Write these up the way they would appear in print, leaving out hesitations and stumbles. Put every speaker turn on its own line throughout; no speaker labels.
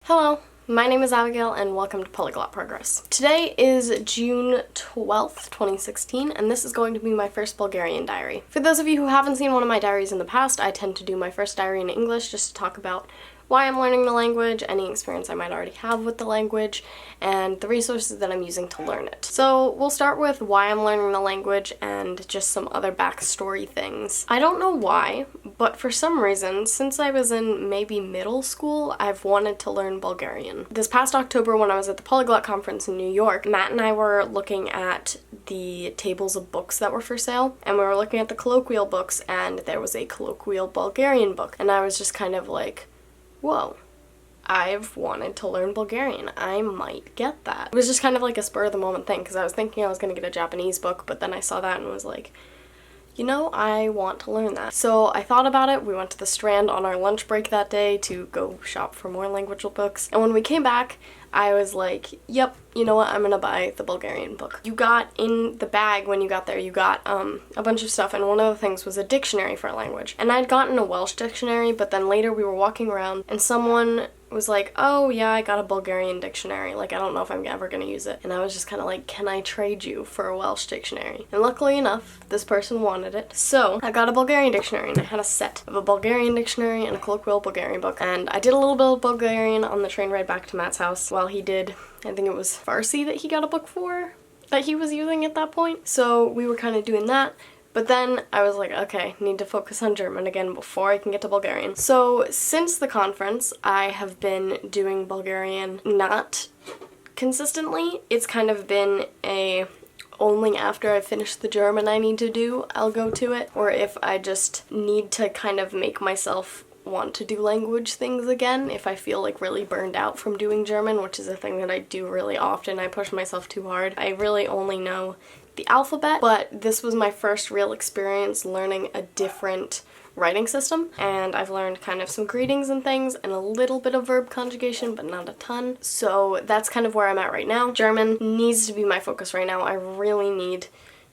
Hello, my name is Abigail and welcome to Polyglot Progress. Today is June 12th, 2016, and this is going to be my first Bulgarian diary. For those of you who haven't seen one of my diaries in the past, I tend to do my first diary in English just to talk about why I'm learning the language, any experience I might already have with the language, and the resources that I'm using to learn it. So we'll start with why I'm learning the language and just some other backstory things. I don't know why, but for some reason, since I was in maybe middle school, I've wanted to learn Bulgarian. This past October when I was at the Polyglot Conference in New York, Matt and I were looking at the tables of books that were for sale, and we were looking at the colloquial books, and there was a Colloquial Bulgarian book, and I was just kind of like, whoa, I've wanted to learn Bulgarian. I might get that. It was just kind of like a spur of the moment thing because I was thinking I was going to get a Japanese book, but then I saw that and was like, you know, I want to learn that. So I thought about it. We went to the Strand on our lunch break that day to go shop for more language books. And when we came back, I was like, yep, you know what, I'm gonna buy the Bulgarian book. You got in the bag when you got there, you got a bunch of stuff, and one of the things was a dictionary for a language. And I'd gotten a Welsh dictionary, but then later we were walking around and someone was like, oh yeah, I got a Bulgarian dictionary, like I don't know if I'm ever gonna use it. And I was just kind of like, can I trade you for a Welsh dictionary? And luckily enough, this person wanted it. So I got a Bulgarian dictionary and I had a set of a Bulgarian dictionary and a Colloquial Bulgarian book. And I did a little bit of Bulgarian on the train ride back to Matt's house while he did, I think it was Farsi that he got a book for that he was using at that point. So we were kind of doing that. But then I was like, okay, need to focus on German again before I can get to Bulgarian. So since the conference, I have been doing Bulgarian not consistently. It's kind of been a only after I finish the German I need to do, I'll go to it. Or if I just need to kind of make myself want to do language things again, if I feel like really burned out from doing German, which is a thing that I do really often. I push myself too hard. I really only know the alphabet, but this was my first real experience learning a different writing system, and I've learned kind of some greetings and things and a little bit of verb conjugation, but not a ton. So that's kind of where I'm at right now. German needs to be my focus right now. I really need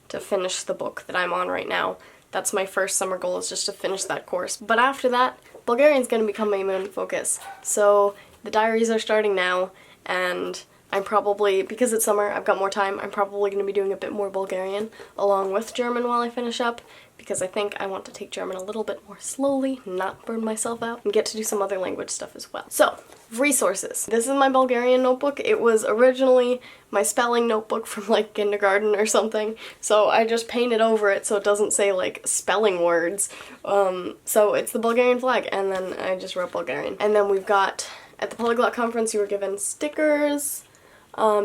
to finish the book that I'm on right now. That's my first summer goal, is just to finish that course. But after that, Bulgarian's going to become my main focus. So the diaries are starting now, and I'm probably, because it's summer, I've got more time, I'm probably going to be doing a bit more Bulgarian along with German while I finish up, because I think I want to take German a little bit more slowly, not burn myself out, and get to do some other language stuff as well. So, resources. This is my Bulgarian notebook. It was originally my spelling notebook from like kindergarten or something, so I just painted over it so it doesn't say like spelling words. So it's the Bulgarian flag, and then I just wrote Bulgarian. And then we've got, at the Polyglot Conference, you were given stickers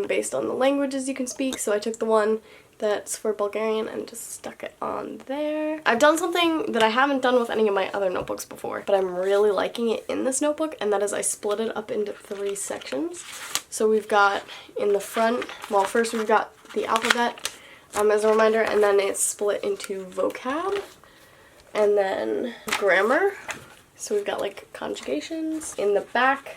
based on the languages you can speak, so I took the one that's for Bulgarian and just stuck it on there. I've done something that I haven't done with any of my other notebooks before, but I'm really liking it in this notebook, and that is I split it up into 3 sections. So we've got in the front, well, first we've got the alphabet as a reminder, and then it's split into vocab, and then grammar. So we've got like conjugations. In the back,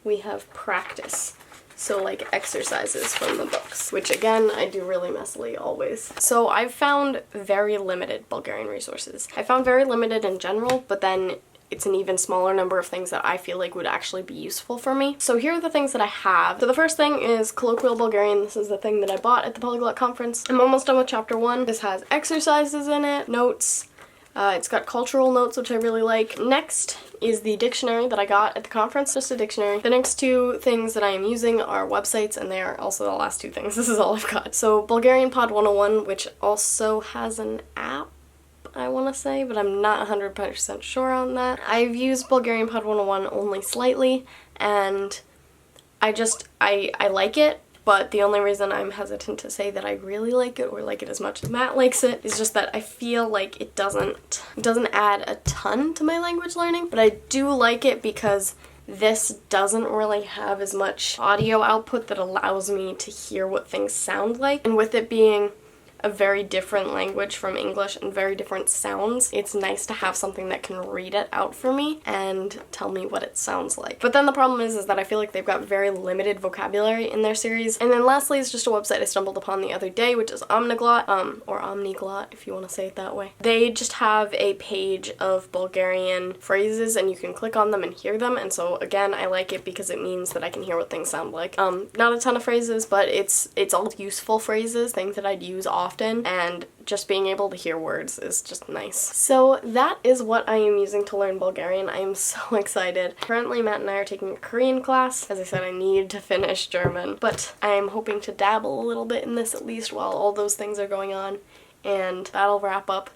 we have practice. So like exercises from the books, which again, I do really messily always. So I've found very limited Bulgarian resources. I found very limited in general, but then it's an even smaller number of things that I feel like would actually be useful for me. So here are the things that I have. So the first thing is Colloquial Bulgarian. This is the thing that I bought at the Polyglot Conference. I'm almost done with chapter 1. This has exercises in it, notes. It's got cultural notes, which I really like. Next is the dictionary that I got at the conference, just a dictionary. The next 2 things that I am using are websites, and they are also the last 2 things. This is all I've got. So Bulgarian Pod 101, which also has an app, I want to say, but I'm not 100% sure on that. I've used Bulgarian Pod 101 only slightly, and I like it. But the only reason I'm hesitant to say that I really like it or like it as much as Matt likes it is just that I feel like it doesn't add a ton to my language learning. But I do like it because this doesn't really have as much audio output that allows me to hear what things sound like. And with it being a very different language from English and very different sounds, it's nice to have something that can read it out for me and tell me what it sounds like. But then the problem is that I feel like they've got very limited vocabulary in their series. And then lastly is just a website I stumbled upon the other day, which is Omniglot, or Omniglot if you want to say it that way. They just have a page of Bulgarian phrases and you can click on them and hear them, and so again I like it because it means that I can hear what things sound like. Not a ton of phrases, but it's all useful phrases, things that I'd use often, and just being able to hear words is just nice. So that is what I am using to learn Bulgarian. I am so excited. Currently Matt and I are taking a Korean class. As I said, I need to finish German, but I am hoping to dabble a little bit in this at least while all those things are going on, and that'll wrap up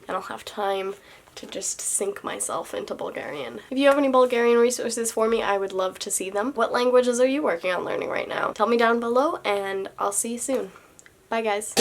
and I'll have time to just sink myself into Bulgarian. If you have any Bulgarian resources for me, I would love to see them. What languages are you working on learning right now? Tell me down below, and I'll see you soon. Bye, guys.